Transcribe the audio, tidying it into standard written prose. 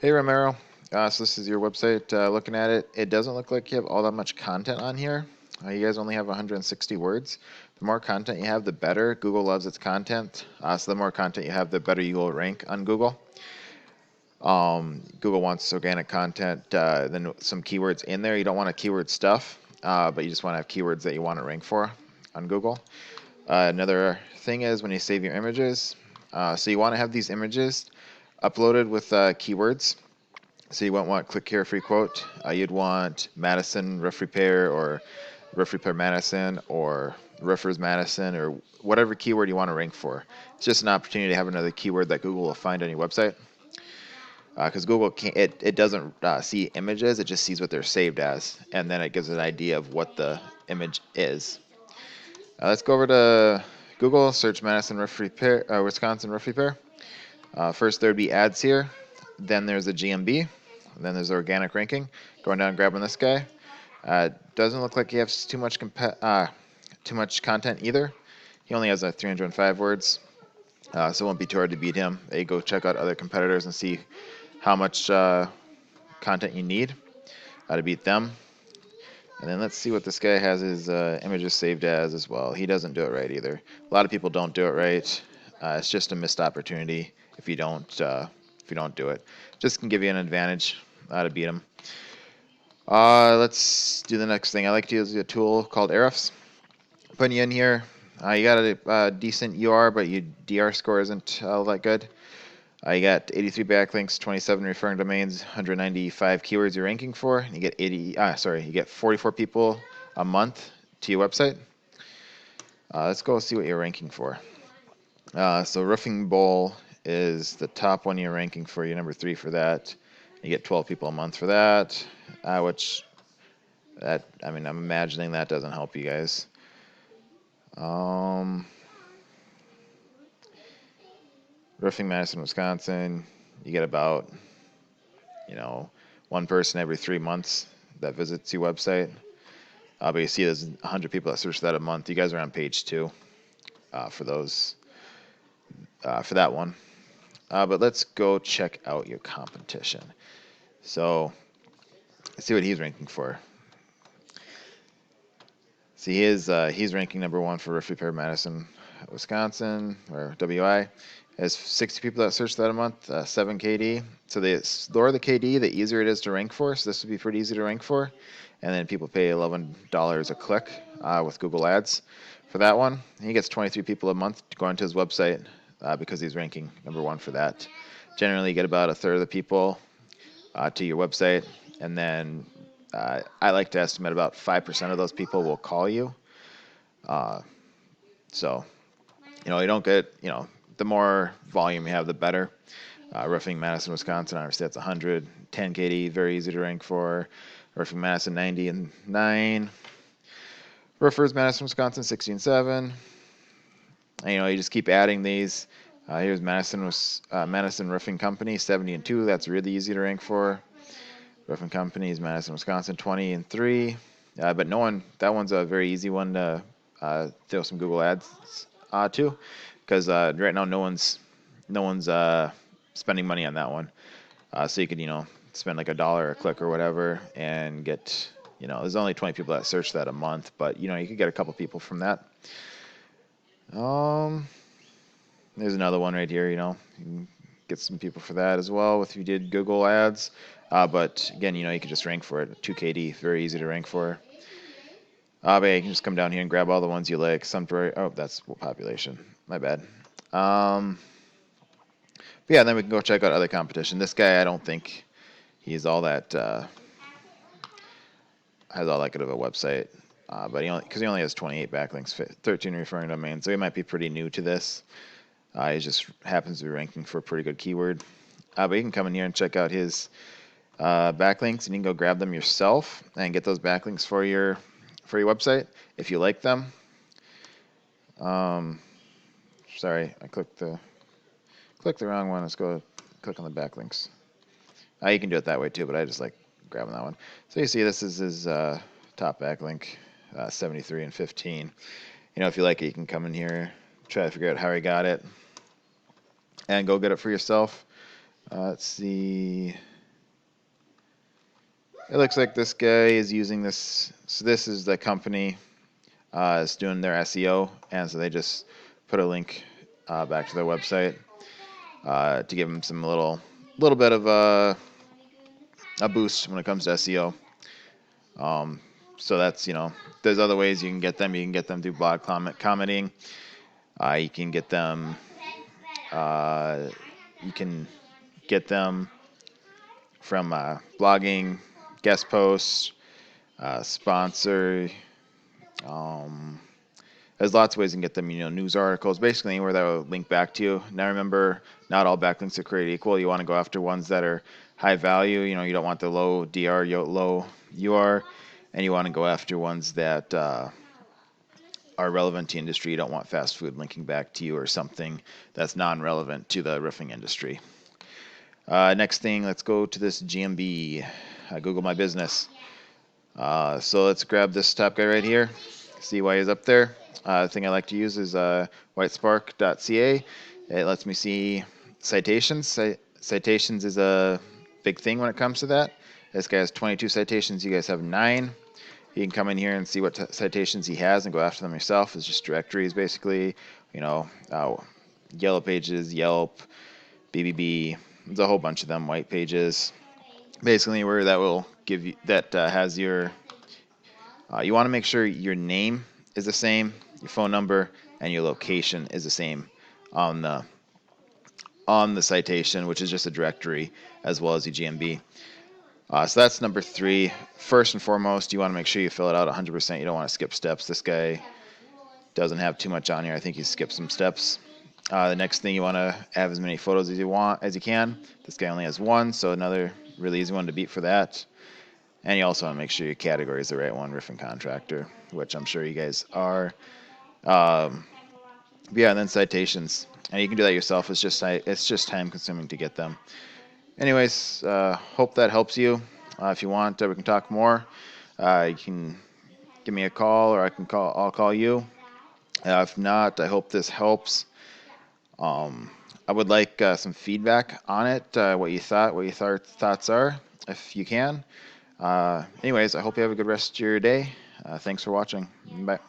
Hey Romero, so this is your website. Looking at it, it doesn't look like you have all that much content on here. You guys only have 160 words. The more content you have, the better. Google loves its content, so the more content you have, the better you will rank on Google. Google wants organic content, then some keywords in there. You don't want to keyword stuff, but you just want to have keywords that you want to rank for on Google. Another thing is when you save your images, so you want to have these images uploaded with keywords. So you won't want click here free quote. You'd want Madison roof repair or roof repair Madison or roofers Madison or whatever keyword you want to rank for. It's just an opportunity to have another keyword that Google will find on your website. Because Google can't, it doesn't see images, it just sees what they're saved as, and then it gives an idea of what the image is. Let's go over to Google, search Madison roof repair, Wisconsin roof repair. First, there'd be ads here. Then there's a GMB. Then there's organic ranking. Going down and grabbing this guy. Doesn't look like he has too much content either. He only has 305 words, so it won't be too hard to beat him. You go check out other competitors and see how much content you need to beat them. And then let's see what this guy has his images saved as well. He doesn't do it right either. A lot of people don't do it right. It's just a missed opportunity if you don't do it. Just can give you an advantage to beat him. Let's do the next thing. I like to use a tool called Ahrefs. Putting you in here, you got a decent UR, but your DR score isn't all that good. You got 83 backlinks, 27 referring domains, 195 keywords you're ranking for. You get you get 44 people a month to your website. Let's go see what you're ranking for. So Roofing Bowl is the top one you're ranking for. You're number 3 for that. You get 12 people a month for that, I'm imagining that doesn't help you guys. Roofing Madison, Wisconsin, you get about, one person every 3 months that visits your website. But you see there's 100 people that search that a month. You guys are on page 2 for those, for that one. But let's go check out your competition. So let's see what he's ranking for. See, he's ranking number 1 for Roof Repair Madison, Wisconsin, or WI. Has 60 people that search that a month, 7 KD. So the lower the KD, the easier it is to rank for. So this would be pretty easy to rank for. And then people pay $11 a click with Google Ads for that one. He gets 23 people a month to go onto his website because he's ranking number 1 for that. Generally, you get about a third of the people to your website, and then I like to estimate about 5% of those people will call you. So, you don't get, the more volume you have, the better. Roofing Madison, Wisconsin, obviously that's 100. 10 KD, very easy to rank for. Roofing Madison, 90 and 9. Roofers Madison, Wisconsin, 60 and 7. And, you just keep adding these. Here's Madison Roofing Company, 70 and 2. That's really easy to rank for. Roofing Companies, Madison, Wisconsin, 20 and 3. But that one's a very easy one to throw some Google ads to, because right now no one's spending money on that one. So you could spend like $1 a click or whatever and get there's only 20 people that search that a month, but you could get a couple people from that. There's another one right here. You can get some people for that as well if you did Google ads. But again, you could just rank for it. 2KD, very easy to rank for. But yeah, you can just come down here and grab all the ones you like. That's population. My bad. But yeah, then we can go check out other competition. This guy, I don't think he's all that has all that good of a website. But because he only has 28 backlinks, 13 referring domains, so he might be pretty new to this. He just happens to be ranking for a pretty good keyword. But you can come in here and check out his backlinks, and you can go grab them yourself and get those backlinks for your website if you like them. Sorry, I clicked the wrong one. Let's go click on the backlinks. You can do it that way too, but I just like grabbing that one. So you see this is his top backlink, 73 and 15. If you like it, you can come in here, try to figure out how he got it, and go get it for yourself. Let's see. It looks like this guy is using this. So this is the company is doing their SEO, and so they just put a link back to their website to give them some little bit of a boost when it comes to SEO. So that's, there's other ways you can get them. You can get them through blog commenting. You can get them. You can get them from blogging, guest posts, sponsor. Um, there's lots of ways you can get them, news articles, basically anywhere that will link back to you. Now remember, not all backlinks are created equal. You want to go after ones that are high value. You don't want the low DR, low UR, and you want to go after ones that are relevant to industry. You don't want fast food linking back to you or something that's non-relevant to the roofing industry. Next thing, let's go to this GMB, Google My Business. So let's grab this top guy right here, see why he's up there. The thing I like to use is whitespark.ca. It lets me see citations. Citations is a big thing when it comes to that. This guy has 22 citations. You guys have 9. You can come in here and see what citations he has and go after them yourself. It's just directories, basically. Yellow Pages, Yelp, BBB. There's a whole bunch of them. White Pages. Basically, where that will give you that has your. You want to make sure your name is the same, your phone number, and your location is the same on the citation, which is just a directory, as well as your GMB. So that's number 3. First and foremost, you want to make sure you fill it out 100%. You don't want to skip steps. This guy doesn't have too much on here. I think he skipped some steps. The next thing, you want to have as many photos as you can. This guy only has 1, so another really easy one to beat for that. And you also want to make sure your category is the right one, roofing contractor, which I'm sure you guys are. And then citations, and you can do that yourself. It's just time consuming to get them. Anyways, hope that helps you. If you want, we can talk more. You can give me a call, or I'll call you. If not, I hope this helps. I would like some feedback on it. What your thoughts are, if you can. Anyways, I hope you have a good rest of your day. Thanks for watching. Bye.